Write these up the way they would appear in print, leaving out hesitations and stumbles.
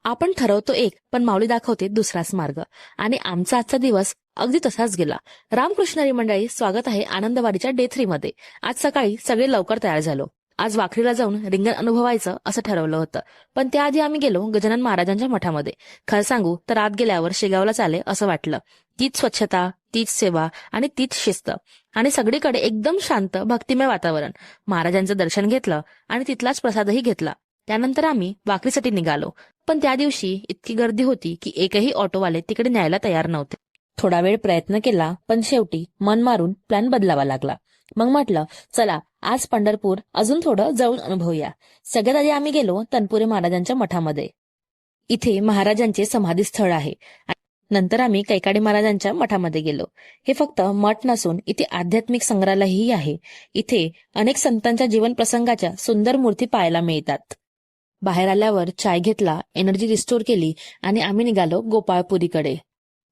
आपण ठरवतो एक, पण माऊली दाखवते दुसराच मार्ग. आणि आमचा आजचा दिवस अगदी तसाच गेला. रामकृष्ण मंडळी, स्वागत आहे आनंदवाडीच्या डे 3 मध्ये. आज सकाळी सगळे लवकर तयार झालो. आज वाखरीला जाऊन रिंगण अनुभवायचं असं ठरवलं होतं. पण त्याआधी आम्ही गेलो गजानन महाराजांच्या मठामध्ये. खरं सांगू तर आत गेल्यावर शेगावला चाले असं वाटलं. तीच स्वच्छता, तीच सेवा आणि तीच शिस्त, आणि सगळीकडे एकदम शांत भक्तिमय वातावरण. महाराजांचं दर्शन घेतलं आणि तिथलाच प्रसादही घेतला. त्यानंतर आम्ही वाखरीसाठी निघालो. पण त्या दिवशी इतकी गर्दी होती की एकही ऑटोवाले तिकडे न्यायला तयार नव्हते. थोडा वेळ प्रयत्न केला, पण शेवटी मन मारून प्लॅन बदलावा लागला. मग म्हटलं, चला आज पंढरपूर अजून थोडं जवळून अनुभवूया. सगळ्यात आधी आम्ही गेलो तनपुरे महाराजांच्या मठामध्ये. इथे महाराजांचे समाधी स्थळ आहे. नंतर आम्ही कैकाडी महाराजांच्या मठामध्ये गेलो. हे फक्त मठ नसून इथे आध्यात्मिक संग्रहालयही आहे. इथे अनेक संतांच्या जीवन प्रसंगाच्या सुंदर मूर्ती पाहायला मिळतात. बाहेर आल्यावर चाय घेतला, एनर्जी रिस्टोर केली आणि आम्ही निघालो गोपाळपुरीकडे.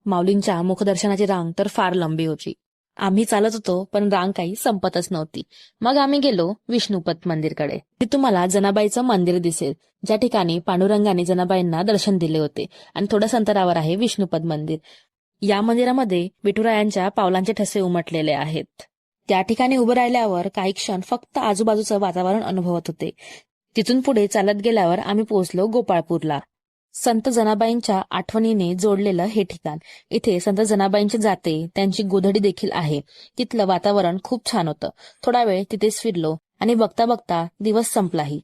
माऊलींच्या मुखदर्शनाची रांग तर फार लांबी होती. आम्ही चालत होतो, पण रांग काही संपतच नव्हती. मग आम्ही गेलो विष्णुपद मंदिरकडे. तिथे तुम्हाला जनाबाईचं मंदिर दिसेल, ज्या ठिकाणी पांडुरंगाने जनाबाईंना दर्शन दिले होते. आणि थोड्याच अंतरावर आहे विष्णुपद मंदिर. या मंदिरामध्ये विठुरायांच्या पावलांचे ठसे उमटलेले आहेत. त्या ठिकाणी उभं राहिल्यावर काही क्षण फक्त आजूबाजूचं वातावरण अनुभवत होते. तिथून पुढे चालत गेल्यावर आम्ही पोहोचलो गोपाळपूरला. संत जनाबाईंच्या आठवणीने जोडलेलं हे ठिकाण. इथे संत जनाबाईंचे जाते, त्यांची गोधडी देखील आहे. तिथलं वातावरण खूप छान होतं. थोडा वेळ तिथेच फिरलो आणि बघता बघता दिवस संपलाही.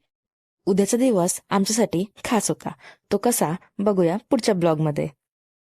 उद्याचा दिवस आमच्यासाठी खास होता. तो कसा, बघूया पुढच्या ब्लॉगमध्ये.